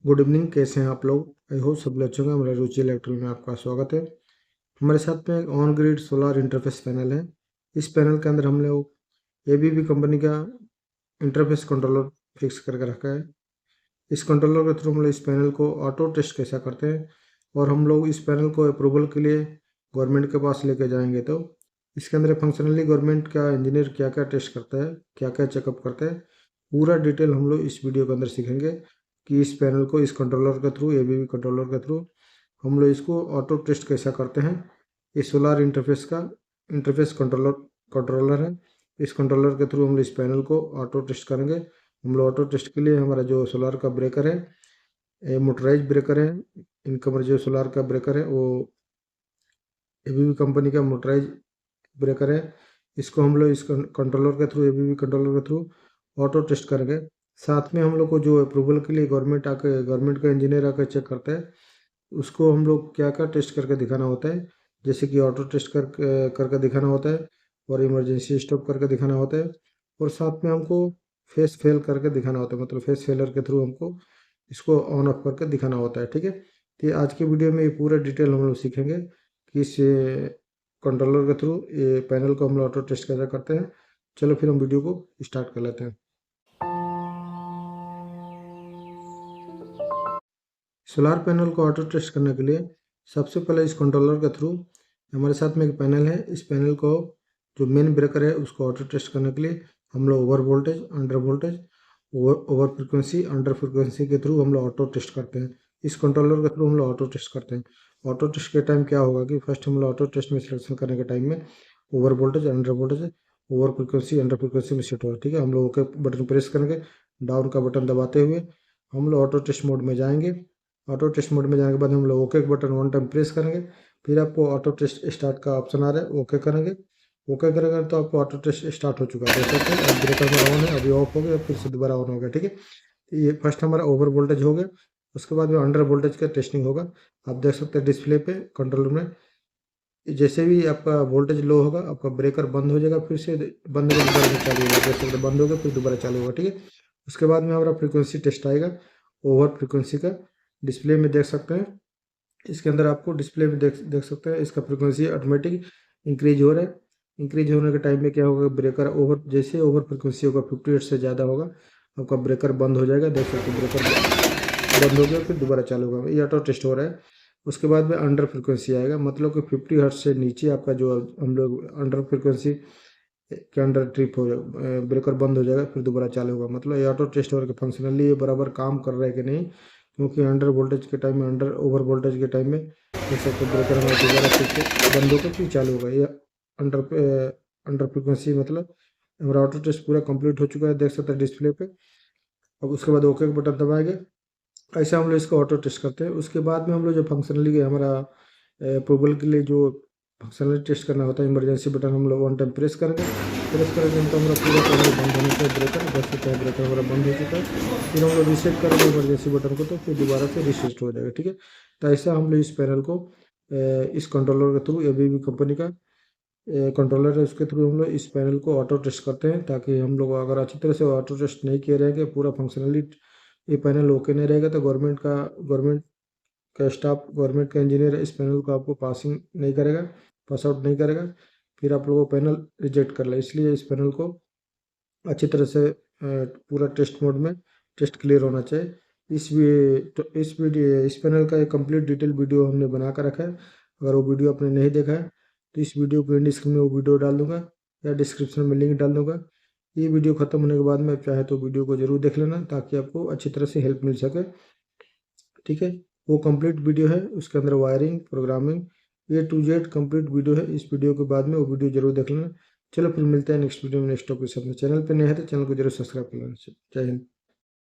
Good evening, कैसे हैं आप लोग। आई होप सब लोग अच्छे होंगे। हमारा रुचि इलेक्ट्रॉनिक में आपका स्वागत है। हमारे साथ में एक on grid solar interface panel है। इस पैनल के अंदर हम लोग एबीबी कंपनी का इंटरफेस कंट्रोलर फिक्स करके रखा है। इस कंट्रोलर के थ्रू हम लोग इस पैनल को ऑटो टेस्ट कैसा करते हैं और हम लोग इस पैनल को अप्रूवल के लिए गवर्नमेंट के पास लेके जाएंगे तो इसके अंदर फंक्शनली गवर्नमेंट का इंजीनियर क्या क्या टेस्ट करता है, क्या क्या चेकअप करता है, पूरा डिटेल हम लोग इस वीडियो के अंदर सीखेंगे कि इस पैनल को इस कंट्रोलर के थ्रू, एबीबी कंट्रोलर के थ्रू हम लोग इसको ऑटो टेस्ट कैसा करते हैं। ये सोलार इंटरफेस का इंटरफेस कंट्रोलर है। इस कंट्रोलर के थ्रू हम लोग इस पैनल को ऑटो टेस्ट करेंगे। हम लोग ऑटो टेस्ट के लिए हमारा जो सोलार का ब्रेकर है, ये मोटराइज ब्रेकर है। इनका जो सोलार का ब्रेकर है वो एबीबी कंपनी का मोटराइज ब्रेकर है। इसको हम लोग इस कंट्रोलर के थ्रू, एबीबी कंट्रोलर के थ्रू ऑटो टेस्ट करेंगे। साथ में हम लोग को जो अप्रूवल के लिए गवर्नमेंट का इंजीनियर आकर चेक करता है, उसको हम लोग क्या क्या टेस्ट करके दिखाना होता है, जैसे कि ऑटो टेस्ट करके दिखाना होता है और इमरजेंसी स्टॉप करके दिखाना होता है और साथ में हमको फेस फेल करके दिखाना होता है, मतलब फेस फेलर के थ्रू हमको इसको ऑन ऑफ करके दिखाना होता है। ठीक है, तो आज के वीडियो में ये पूरा डिटेल हम लोग सीखेंगे कि इस कंट्रोलर के थ्रू ये पैनल को हम लोग ऑटो टेस्ट कैसे करते हैं। चलो फिर हम वीडियो को स्टार्ट कर लेते हैं। सोलार पैनल को ऑटो टेस्ट करने के लिए सबसे पहले इस कंट्रोलर के थ्रू हमारे साथ में एक पैनल है। इस पैनल को जो मेन ब्रेकर है उसको ऑटो टेस्ट करने के लिए हम लोग over voltage, under voltage, over frequency, under frequency के थ्रू हम लोग ऑटो टेस्ट करते हैं। इस कंट्रोलर के थ्रू हम लोग ऑटो टेस्ट करते हैं। ऑटो टेस्ट के टाइम क्या होगा कि फर्स्ट हम लोग ऑटो टेस्ट में सिलेक्शन करने के टाइम में over voltage, under voltage, over frequency, under frequency में सेट होगा। ठीक है, हम लोग ओके बटन प्रेस करेंगे, डाउन का बटन दबाते हुए हम लोग ऑटो टेस्ट मोड में जाएंगे। ऑटो टेस्ट मोड में जाने के बाद हम लोग okay button one time press करेंगे। फिर आपको ऑटो टेस्ट स्टार्ट का ऑप्शन आ रहा है, ओके करेंगे। ओके करेंगे तो आपको ऑटो टेस्ट स्टार्ट हो चुका है। देख सकते हैं अब ब्रेकर में ऑन है, अभी ऑफ हो गया, फिर से दोबारा ऑन हो गया। ठीक है, ये फर्स्ट हमारा ओवर वोल्टेज हो गया, उसके बाद में अंडर वोल्टेज का टेस्टिंग होगा। आप देख सकते हैं डिस्प्ले पे कंट्रोलर में जैसे भी आपका वोल्टेज लो होगा आपका ब्रेकर बंद हो जाएगा, फिर से बंद होकर दोबारा चालू होगा। देख सकते हैं बंद हो गया फिर दोबारा चालू होगा। ठीक है, उसके बाद में हमारा फ्रिक्वेंसी टेस्ट आएगा, ओवर फ्रिक्वेंसी का। डिस्प्ले में देख सकते हैं, इसके अंदर आपको डिस्प्ले में देख सकते हैं इसका फ्रिक्वेंसी ऑटोमेटिक इंक्रीज हो रहा है। इंक्रीज होने के टाइम में क्या होगा, ब्रेकर ओवर, जैसे ओवर फ्रिक्वेंसी होगा 50 हर्ट्ज से ज़्यादा होगा आपका ब्रेकर बंद हो जाएगा। देख सकते हैं ब्रेकर बंद हो गया फिर दोबारा चालू होगा, ये ऑटो टेस्ट हो रहा है। उसके बाद में अंडर फ्रिक्वेंसी आएगा, मतलब कि 50 हर्ट्ज से नीचे आपका जो हम लोग अंडर फ्रिक्वेंसी के अंडर ट्रिप हो ब्रेकर बंद हो जाएगा फिर दोबारा चालू होगा। मतलब ये ऑटो टेस्ट हो रहा है कि फंक्शनली ये बराबर काम कर रहा है कि नहीं, क्योंकि अंडर वोल्टेज के टाइम में, अंडर ओवर वोल्टेज के टाइम में देख सकते ब्रेकर हमारा दोबारा फिर से बंद होकर फिर चालू होगा। ये अंडर फ्रिक्वेंसी मतलब हमारा ऑटो टेस्ट पूरा कंप्लीट हो चुका है, देख सकते हैं डिस्प्ले पे। अब उसके बाद ओके बटन दबाएंगे। ऐसे हम लोग इसको ऑटो टेस्ट करते हैं। उसके बाद में हम लोग जो फंक्शनली हमारा अप्रूवल के लिए जो फंक्शनली टेस्ट करना होता है, इमरजेंसी बटन हम लोग वन टाइम प्रेस करेंगे। प्रेस करेंगे तो हमारा पूरा पैनल बंद होने से ब्रेकर, देख सकते हैं ब्रेकर हमारा बंद हो चुका है। फिर हम लोग रीसेट करेंगे इमरजेंसी बटन को तो फिर दोबारा से रीसेट हो जाएगा। ठीक है, तो ऐसा हम लोग इस पैनल को इस कंट्रोलर के थ्रू, एबीबी कंपनी का कंट्रोलर है उसके थ्रू हम लोग इस पैनल को ऑटो टेस्ट करते हैं, ताकि हम लोग अगर अच्छी तरह से ऑटो टेस्ट नहीं किए रहेंगे, पूरा फंक्शनली ये पैनल ओके नहीं रहेगा तो गवर्नमेंट का स्टाफ, गवर्नमेंट का इंजीनियर इस पैनल को आपको पासिंग नहीं करेगा, पास आउट नहीं करेगा, फिर आप लोगों को पैनल रिजेक्ट कर ले। इसलिए इस पैनल को अच्छी तरह से पूरा टेस्ट मोड में टेस्ट क्लियर होना चाहिए। इस पैनल का एक कंप्लीट डिटेल वीडियो हमने बना कर रखा है। अगर वो वीडियो आपने नहीं देखा है तो इस वीडियो को एंड स्क्रीन में वो वीडियो डाल दूंगा या डिस्क्रिप्शन में लिंक डाल दूंगा। ये वीडियो खत्म होने के बाद में चाहे तो वीडियो को जरूर देख लेना, ताकि आपको अच्छी तरह से हेल्प मिल सके। ठीक है, वो कंप्लीट वीडियो है, उसके अंदर wiring, programming, A to Z complete video है। इस वीडियो के बाद में वो वीडियो जरूर देख लेना। चलो फिर मिलते हैं नेक्स्ट वीडियो में नेक्स्ट टॉपिक के साथ में। चैनल पे नए हैं तो चैनल को जरूर सब्सक्राइब कर लेना। जय हिंद।